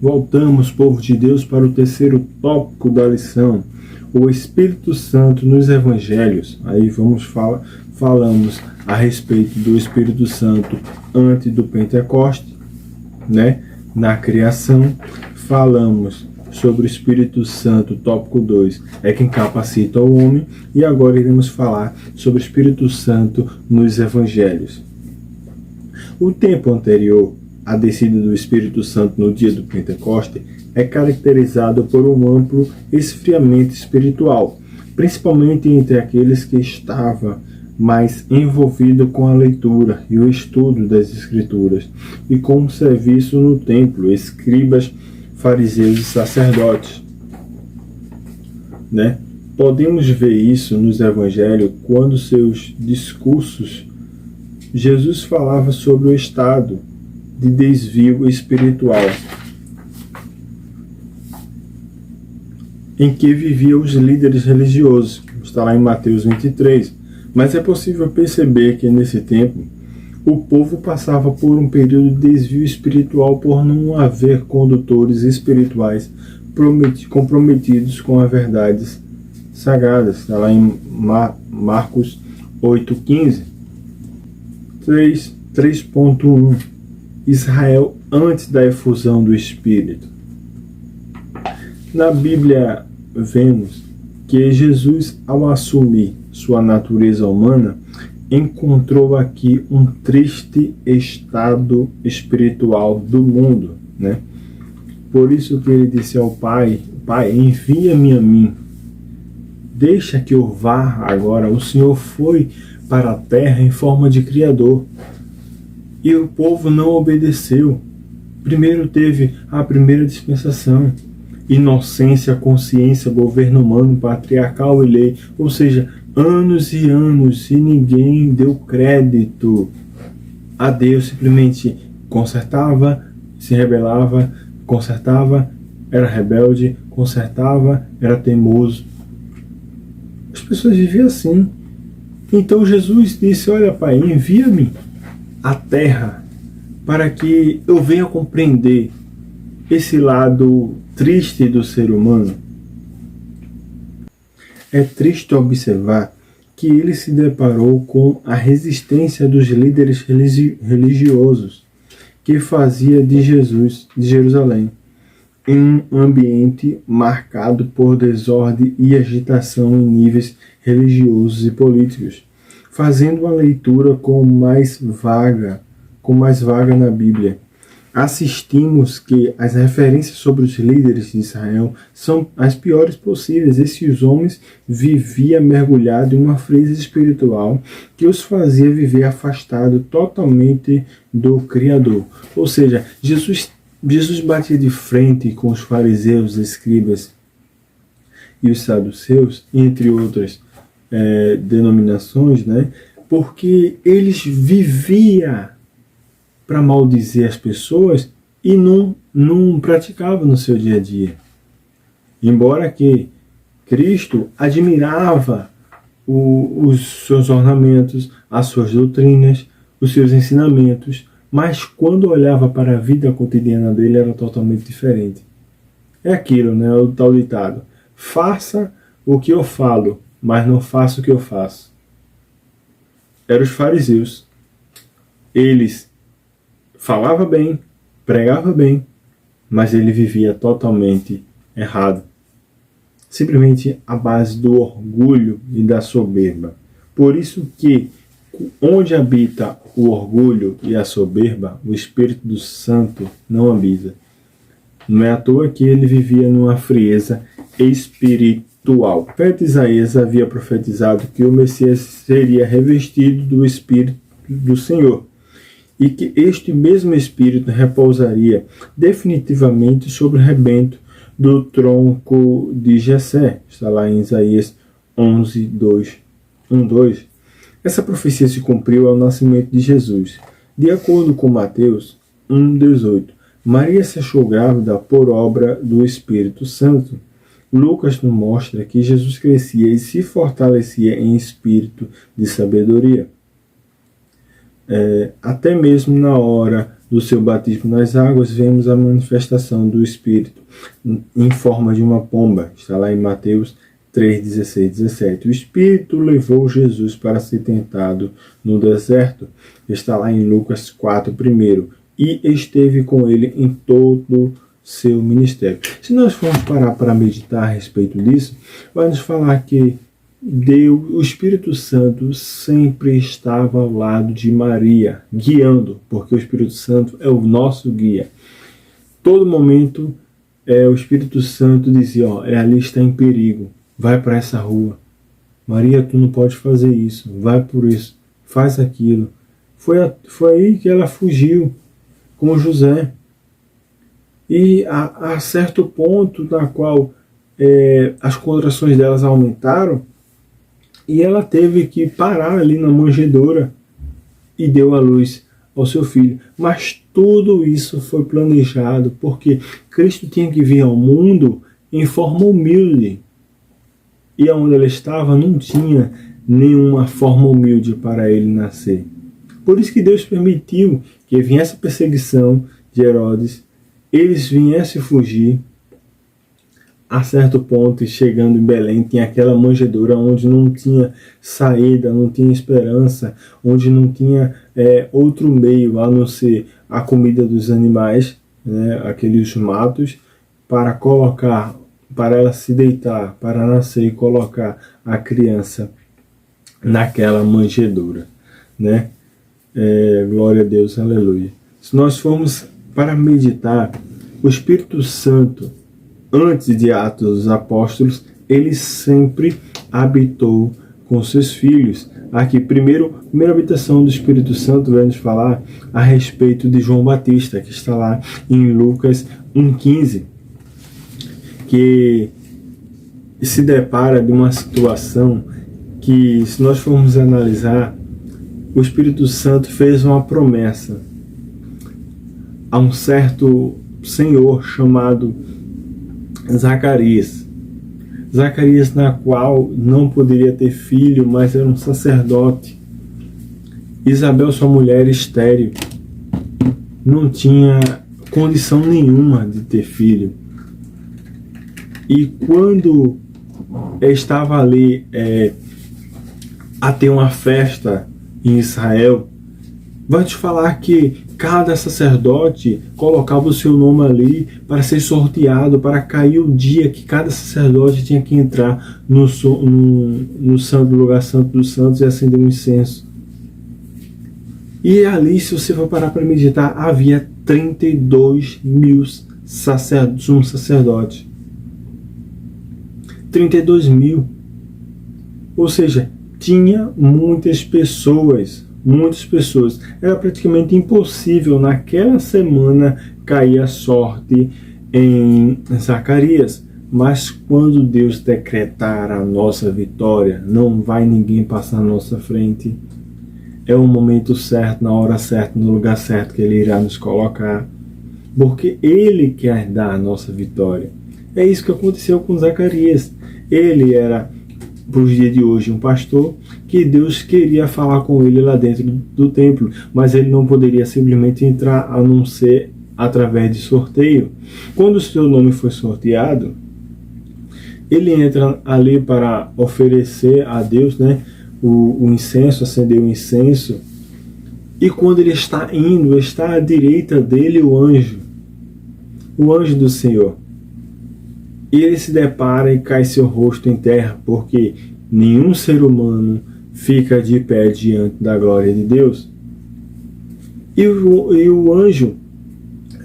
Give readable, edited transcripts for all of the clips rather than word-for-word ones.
Voltamos, povo de Deus, para o terceiro tópico da lição, o Espírito Santo nos Evangelhos. Aí falamos a respeito do Espírito Santo antes do Pentecoste, né? Na criação. Falamos sobre o Espírito Santo, tópico 2, é quem capacita o homem. E agora iremos falar sobre o Espírito Santo nos Evangelhos. O tempo anterior à descida do Espírito Santo no dia do Pentecoste é caracterizado por um amplo esfriamento espiritual, principalmente entre aqueles que estavam mais envolvidos com a leitura e o estudo das Escrituras e com o serviço no templo, escribas, fariseus e sacerdotes. Né? Podemos ver isso nos Evangelhos quando seus discursos Jesus falava sobre o estado de desvio espiritual em que viviam os líderes religiosos. Está lá em Mateus 23. Mas é possível perceber que nesse tempo o povo passava por um período de desvio espiritual por não haver condutores espirituais comprometidos com as verdades sagradas. Está lá em Marcos 8,15. 3.1 Israel antes da efusão do Espírito. Na Bíblia vemos que Jesus, ao assumir sua natureza humana, encontrou aqui um triste estado espiritual do mundo, né? Por isso que ele disse ao Pai: Pai, envia-me a mim. Deixa que eu vá agora. O Senhor foi para a terra em forma de Criador. E o povo não obedeceu. Primeiro teve a primeira dispensação. Inocência, consciência, governo humano, patriarcal e lei. Ou seja, anos e anos e ninguém deu crédito a Deus. Simplesmente consertava, se rebelava, consertava, era rebelde, consertava, era teimoso. As pessoas viviam assim. Então Jesus disse: olha, Pai, envia-me à terra para que eu venha compreender esse lado triste do ser humano. É triste observar que ele se deparou com a resistência dos líderes religiosos que fazia de Jerusalém, em um ambiente marcado por desordem e agitação em níveis religiosos e políticos, fazendo a leitura com mais vaga na Bíblia. Assistimos que as referências sobre os líderes de Israel são as piores possíveis. Esses homens viviam mergulhados em uma frieza espiritual que os fazia viver afastado totalmente do Criador. Ou seja, Jesus batia de frente com os fariseus, escribas e os saduceus, entre outras denominações, né? Porque eles viviam para maldizer as pessoas e não praticavam no seu dia a dia. Embora que Cristo admirava os seus ornamentos, as suas doutrinas, os seus ensinamentos, mas quando olhava para a vida cotidiana dele era totalmente diferente. É aquilo, né? O tal ditado: faça o que eu falo, mas não faça o que eu faço. Eram os fariseus. Eles falavam bem, pregavam bem, mas ele vivia totalmente errado. Simplesmente à base do orgulho e da soberba. Por isso que onde habita o orgulho e a soberba, o Espírito Santo não habita. Não é à toa que ele vivia numa frieza espiritual. O profeta Isaías havia profetizado que o Messias seria revestido do Espírito do Senhor e que este mesmo Espírito repousaria definitivamente sobre o rebento do tronco de Jessé. Está lá em Isaías 11:1-2. Essa profecia se cumpriu ao nascimento de Jesus. De acordo com Mateus 1:18, Maria se achou grávida por obra do Espírito Santo. Lucas nos mostra que Jesus crescia e se fortalecia em espírito de sabedoria. até mesmo na hora do seu batismo nas águas, vemos a manifestação do Espírito em forma de uma pomba. Está lá em Mateus 3, 16, 17. O Espírito levou Jesus para ser tentado no deserto. Está lá em Lucas 4, primeiro. E esteve com ele em todo seu ministério. Se nós formos parar para meditar a respeito disso, vai nos falar que Deus, o Espírito Santo sempre estava ao lado de Maria, guiando, porque o Espírito Santo é o nosso guia. Todo momento o Espírito Santo dizia, ali está em perigo, vai para essa rua. Maria, tu não pode fazer isso, vai por isso, faz aquilo. Foi aí que ela fugiu com José. E a certo ponto na qual as contrações delas aumentaram, e ela teve que parar ali na manjedoura e deu à luz ao seu filho. Mas tudo isso foi planejado, porque Cristo tinha que vir ao mundo em forma humilde. E onde ela estava não tinha nenhuma forma humilde para ele nascer. Por isso que Deus permitiu que viesse a perseguição de Herodes, eles viessem fugir. A certo ponto, e chegando em Belém, tinha aquela manjedoura onde não tinha saída, não tinha esperança, onde não tinha outro meio a não ser a comida dos animais, né, aqueles matos, para colocar, para ela se deitar, para nascer e colocar a criança naquela manjedoura, né? Glória a Deus, aleluia. Se nós formos para meditar, o Espírito Santo, antes de Atos dos Apóstolos, ele sempre habitou com seus filhos. Aqui, primeira habitação do Espírito Santo vai nos falar a respeito de João Batista, que está lá em Lucas 1,15, que se depara de uma situação que, se nós formos analisar, o Espírito Santo fez uma promessa a um certo senhor chamado Zacarias. Zacarias, na qual não poderia ter filho, mas era um sacerdote. Isabel, sua mulher, estéril, não tinha condição nenhuma de ter filho. E quando estava ali a ter uma festa em Israel, vai te falar que cada sacerdote colocava o seu nome ali para ser sorteado, para cair o dia que cada sacerdote tinha que entrar no santo lugar santo dos santos e acender um incenso. E ali, se você for parar para meditar, havia 32 mil sacerdotes. 32 mil. Ou seja, tinha muitas pessoas. Era praticamente impossível naquela semana cair a sorte em Zacarias. Mas quando Deus decretar a nossa vitória, não vai ninguém passar na nossa frente. É o momento certo, na hora certa, no lugar certo que Ele irá nos colocar. Porque Ele quer dar a nossa vitória. É isso que aconteceu com Zacarias. Ele era, para os dias de hoje, um pastor que Deus queria falar com ele lá dentro do templo, mas ele não poderia simplesmente entrar a não ser através de sorteio. Quando o seu nome foi sorteado, ele entra ali para oferecer a Deus, né, o incenso, acender o incenso, e quando ele está indo, está à direita dele o anjo do Senhor. E ele se depara e cai seu rosto em terra, porque nenhum ser humano fica de pé diante da glória de Deus. E o anjo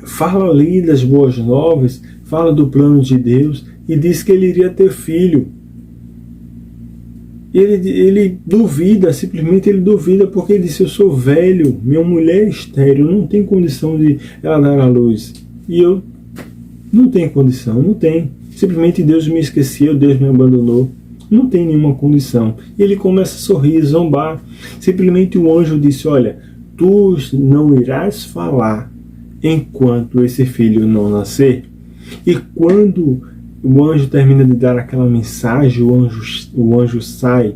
fala ali das boas novas, fala do plano de Deus e diz que ele iria ter filho. Ele duvida, simplesmente ele duvida, porque ele disse: eu sou velho, minha mulher é estéril, não tem condição de ela dar à luz. E eu não tenho condição, não tem. Simplesmente Deus me esqueceu, Deus me abandonou. Não tem nenhuma condição. E ele começa a sorrir, zombar. Simplesmente o anjo disse: olha, tu não irás falar enquanto esse filho não nascer. E quando o anjo termina de dar aquela mensagem, o anjo sai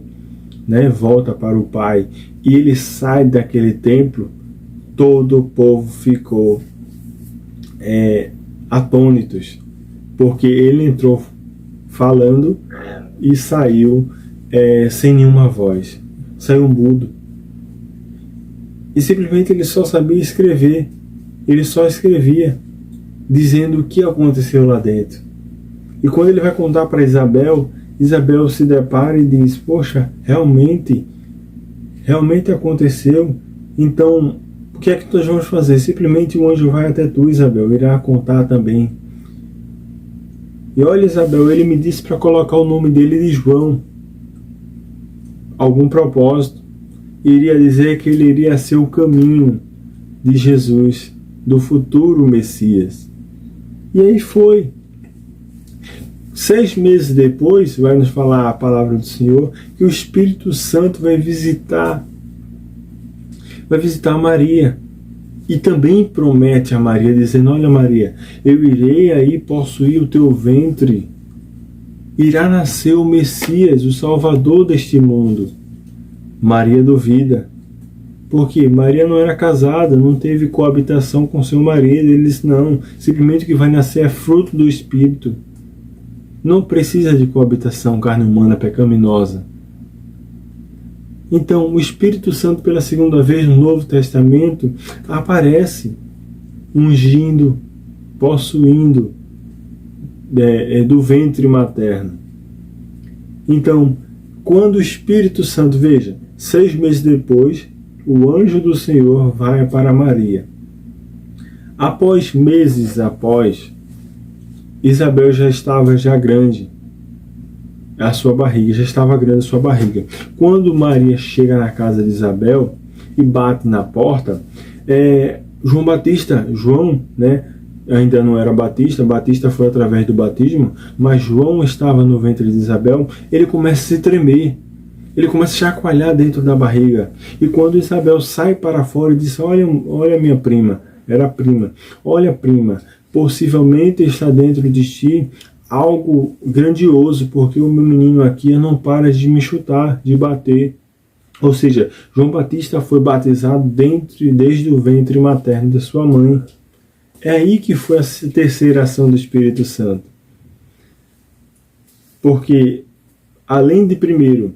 né, volta para o Pai e ele sai daquele templo, todo o povo ficou atônitos, porque ele entrou falando e saiu sem nenhuma voz, saiu mudo. E simplesmente ele só sabia escrever, ele só escrevia, dizendo o que aconteceu lá dentro. E quando ele vai contar para Isabel, Isabel se depara e diz: poxa, realmente aconteceu. Então, o que é que nós vamos fazer? Simplesmente o anjo vai até tu, Isabel, irá contar também. E olha, Isabel, ele me disse para colocar o nome dele de João. Algum propósito. Iria dizer que ele iria ser o caminho de Jesus, do futuro Messias. E aí foi. 6 meses depois, vai nos falar a palavra do Senhor, que o Espírito Santo vai visitar Maria. E também promete a Maria, dizendo: olha, Maria, eu irei aí possuir o teu ventre. Irá nascer o Messias, o Salvador deste mundo. Maria duvida, porque Maria não era casada, não teve coabitação com seu marido. Ele disse: não, simplesmente o que vai nascer é fruto do Espírito. Não precisa de coabitação, carne humana pecaminosa. Então, o Espírito Santo, pela segunda vez no Novo Testamento, aparece ungindo, possuindo do ventre materno. Então, quando o Espírito Santo, veja, 6 meses depois, o anjo do Senhor vai para Maria. Meses após, Isabel já estava grande, a sua barriga, já estava grande a sua barriga. Quando Maria chega na casa de Isabel e bate na porta, João, né, ainda não era Batista foi através do batismo, mas João estava no ventre de Isabel. Ele começa a se tremer, ele começa a chacoalhar dentro da barriga. E quando Isabel sai para fora e diz: olha minha prima, era prima, olha prima, possivelmente está dentro de ti algo grandioso, porque o meu menino aqui não para de me chutar, de bater. Ou seja, João Batista foi batizado desde o ventre materno de sua mãe. É aí que foi a terceira ação do Espírito Santo. Porque, além de primeiro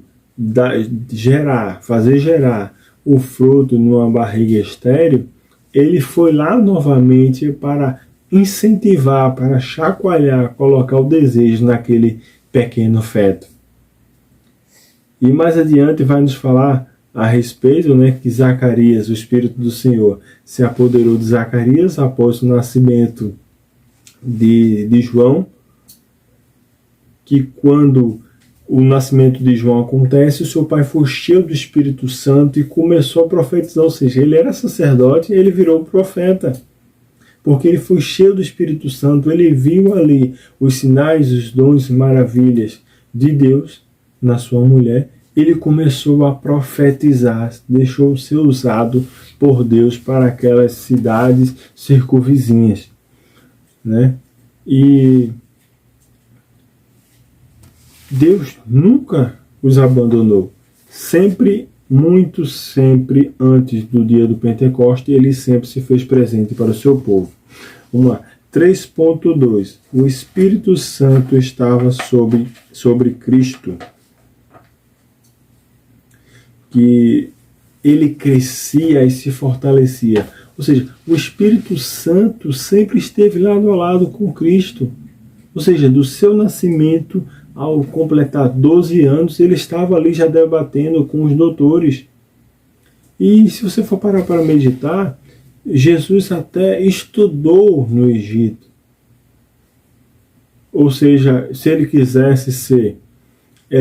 fazer gerar o fruto numa barriga estéril, ele foi lá novamente para incentivar, para chacoalhar, colocar o desejo naquele pequeno feto. E mais adiante vai nos falar a respeito, né, que Zacarias, o Espírito do Senhor, se apoderou de Zacarias após o nascimento de João, que quando o nascimento de João acontece, o seu pai foi cheio do Espírito Santo e começou a profetizar, ou seja, ele era sacerdote e ele virou profeta, porque ele foi cheio do Espírito Santo, ele viu ali os sinais, os dons, maravilhas de Deus na sua mulher. Ele começou a profetizar, deixou ser usado por Deus para aquelas cidades circunvizinhas, né? E Deus nunca os abandonou. Sempre antes do dia do Pentecoste, ele sempre se fez presente para o seu povo. Vamos lá. 3.2. O Espírito Santo estava sobre Cristo. Que ele crescia e se fortalecia. Ou seja, o Espírito Santo sempre esteve lado a lado com Cristo. Ou seja, do seu nascimento ao completar 12 anos, ele estava ali já debatendo com os doutores. E se você for parar para meditar, Jesus até estudou no Egito. Ou seja, se ele quisesse ser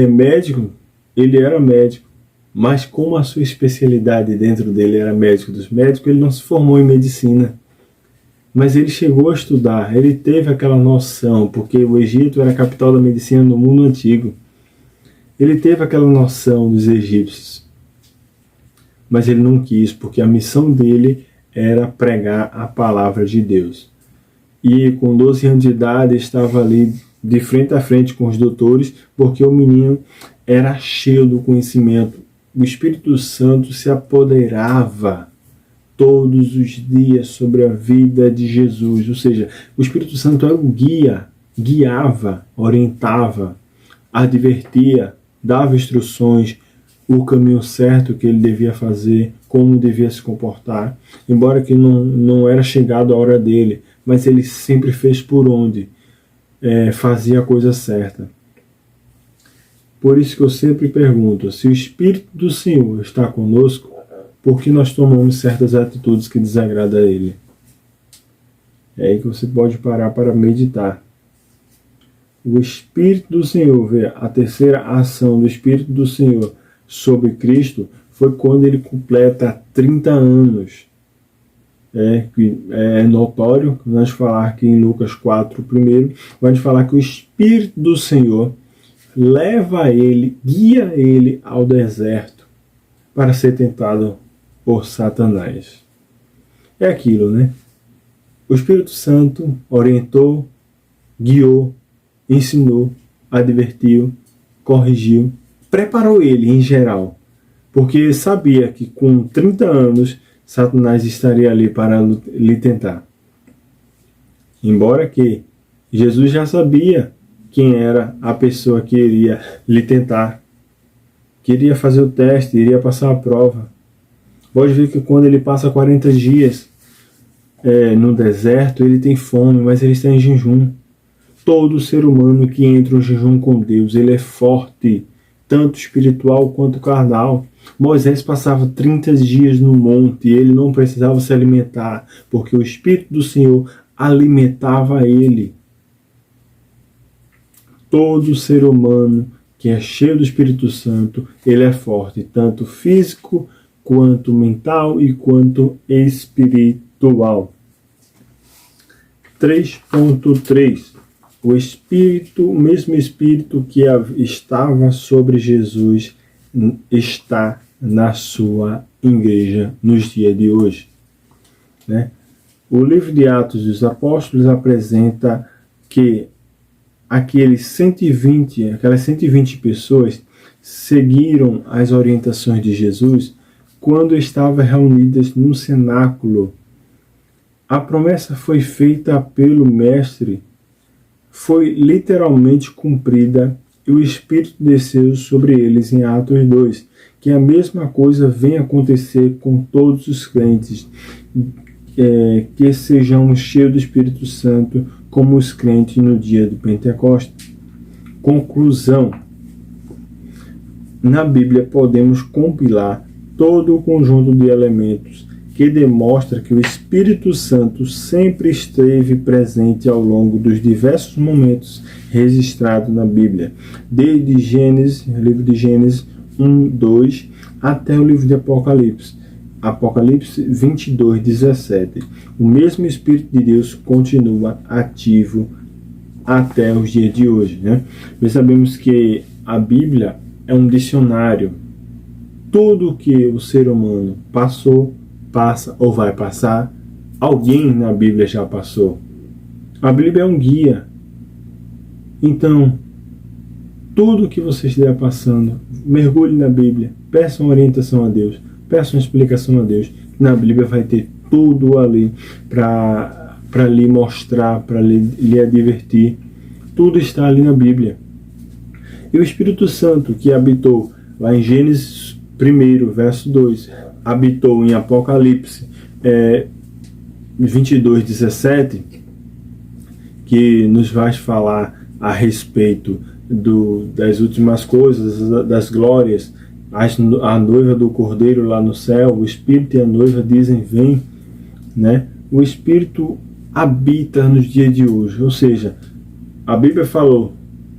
médico, ele era médico. Mas como a sua especialidade dentro dele era médico dos médicos, ele não se formou em medicina. Mas ele chegou a estudar, ele teve aquela noção, porque o Egito era a capital da medicina no mundo antigo. Ele teve aquela noção dos egípcios. Mas ele não quis, porque a missão dele era pregar a palavra de Deus. E com 12 anos de idade estava ali de frente a frente com os doutores, porque o menino era cheio do conhecimento. O Espírito Santo se apoderava todos os dias sobre a vida de Jesus. Ou seja, o Espírito Santo era o guia, guiava, orientava, advertia, dava instruções, o caminho certo que ele devia fazer, como devia se comportar. Embora que não era chegado a hora dele, mas ele sempre fez por onde fazia a coisa certa. Por isso que eu sempre pergunto, se o Espírito do Senhor está conosco, por que nós tomamos certas atitudes que desagradam a Ele? É aí que você pode parar para meditar. O Espírito do Senhor, a terceira ação do Espírito do Senhor sobre Cristo foi quando ele completa 30 anos. É notório, nós falar aqui em Lucas 4, primeiro, vamos falar que o Espírito do Senhor leva ele, guia ele ao deserto para ser tentado por Satanás. É aquilo, né? O Espírito Santo orientou, guiou, ensinou, advertiu, corrigiu, preparou ele em geral, porque sabia que com 30 anos Satanás estaria ali para lhe tentar. Embora que Jesus já sabia quem era a pessoa que iria lhe tentar, que iria fazer o teste, iria passar a prova. Pode ver que quando ele passa 40 dias no deserto, ele tem fome, mas ele está em jejum. Todo ser humano que entra em jejum com Deus, ele é forte, tanto espiritual quanto carnal. Moisés passava 30 dias no monte e ele não precisava se alimentar, porque o Espírito do Senhor alimentava ele. Todo ser humano que é cheio do Espírito Santo, ele é forte, tanto físico, quanto mental e quanto espiritual. 3.3 O Espírito, o mesmo Espírito que estava sobre Jesus, está na sua igreja nos dias de hoje. Né? O livro de Atos dos Apóstolos apresenta que aquelas 120 pessoas seguiram as orientações de Jesus quando estavam reunidas no cenáculo. A promessa foi feita pelo Mestre, foi literalmente cumprida e o Espírito desceu sobre eles em Atos 2, que a mesma coisa vem acontecer com todos os crentes, que sejamos cheios do Espírito Santo como os crentes no dia do Pentecostes. Conclusão. Na Bíblia podemos compilar todo o conjunto de elementos que demonstra que o Espírito Santo sempre esteve presente ao longo dos diversos momentos registrados na Bíblia, desde Gênesis, o livro de Gênesis 1, 2, até o livro de Apocalipse. Apocalipse 22, 17. O mesmo Espírito de Deus continua ativo até os dias de hoje. Né? Nós sabemos que a Bíblia é um dicionário. Tudo que o ser humano passou, passa ou vai passar, alguém na Bíblia já passou. A Bíblia é um guia. Então, tudo que você estiver passando, mergulhe na Bíblia, peça uma orientação a Deus, peça uma explicação a Deus. Na Bíblia vai ter tudo ali para lhe mostrar, para lhe advertir. Tudo está ali na Bíblia. E o Espírito Santo que habitou lá em Gênesis 1, verso 2, habitou em Apocalipse 22, 17, que nos vai falar a respeito das últimas coisas, das glórias, a noiva do Cordeiro lá no céu, o Espírito e a noiva dizem vem, né? O Espírito habita nos dias de hoje, ou seja, a Bíblia falou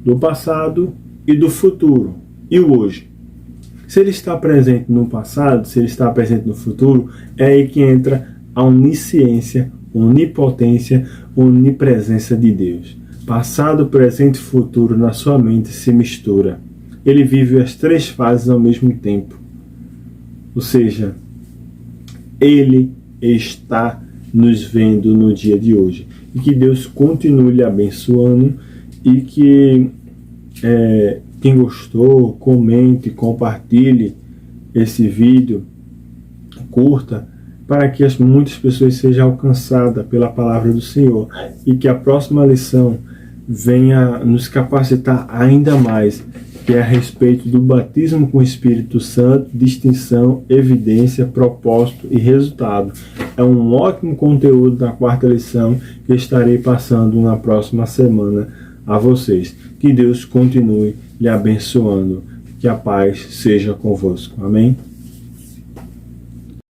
do passado e do futuro, e o hoje. Se ele está presente no passado, se ele está presente no futuro, é aí que entra a onisciência, onipotência, onipresença de Deus. Passado, presente e futuro na sua mente se mistura. Ele vive as três fases ao mesmo tempo. Ou seja, ele está nos vendo no dia de hoje. E que Deus continue lhe abençoando e que quem gostou, comente, compartilhe esse vídeo, curta, para que muitas pessoas sejam alcançadas pela palavra do Senhor e que a próxima lição venha nos capacitar ainda mais, que é a respeito do batismo com o Espírito Santo, distinção, evidência, propósito e resultado. É um ótimo conteúdo da quarta lição que estarei passando na próxima semana a vocês. Que Deus continue lhe abençoando. Que a paz seja convosco. Amém?